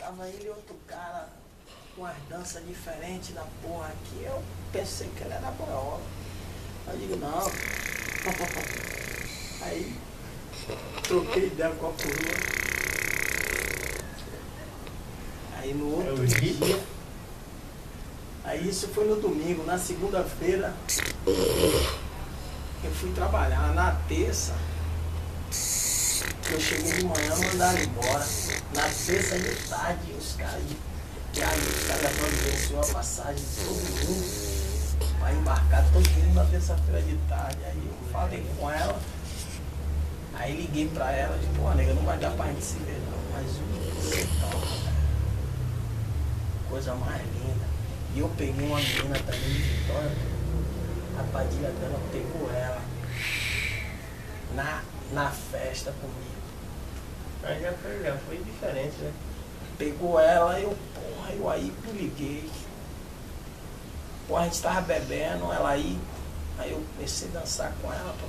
Tava ele e outro cara com as danças diferentes da porra aqui. Eu pensei que ele era boiola. Eu digo, não. Aí troquei ideia com a coroa. Aí no outro dia. Aí isso foi no domingo. Na segunda-feira eu fui trabalhar. Na terça eu cheguei de manhã, mandaram embora. Na terça de tarde os caras providenciou a passagem de todo mundo para embarcar todo mundo na terça-feira de tarde. Aí eu falei com ela, aí liguei para ela, disse, pô, nega, não vai dar pra gente se ver não, mas você toca, cara. Coisa mais linda. E eu peguei uma menina também de Vitória, a padilha dela pegou ela na festa comigo. Aí já foi diferente, né? Pegou ela, eu aí liguei. Pô, a gente tava bebendo, ela aí eu comecei a dançar com ela. Pô.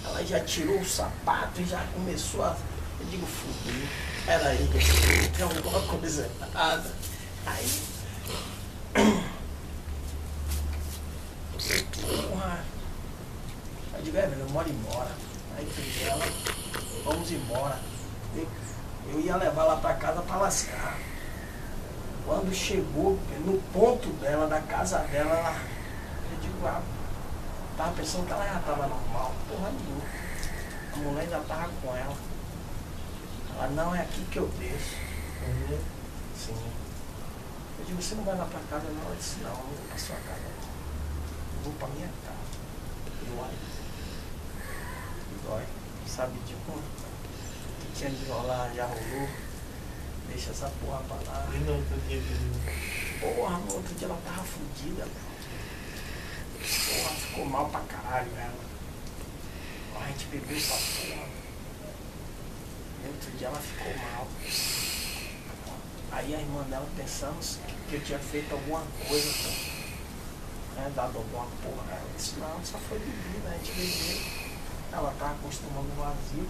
Ela já tirou o sapato e já começou a. Eu digo, fudeu. Era aí, tem alguma coisa errada. Aí. Porra. Eu digo, velho, eu moro embora. Aí peguei ela, vamos embora. Eu ia levar ela pra casa pra lascar. Quando chegou no ponto dela, da casa dela, eu digo, tava pensando que ela já tava normal. Porra nenhuma. A mulher já tava com ela. Ela, não, é aqui que eu desço. Sim. Eu digo, você não vai lá pra casa não? Ela disse, não, eu não vou pra sua casa. Eu vou pra minha casa. Dói. Sabe de como? Tinha de rolar, já rolou. Deixa essa porra pra lá. E no outro dia, porra, no outro dia ela tava fodida. Porra, ficou mal pra caralho ela. A gente bebeu essa porra. No outro dia ela ficou mal. Aí a irmã dela pensando que eu tinha feito alguma coisa, né, dado alguma porra. Ela disse, não, só foi bebida, a gente bebeu. Ela tava acostumando o vazio.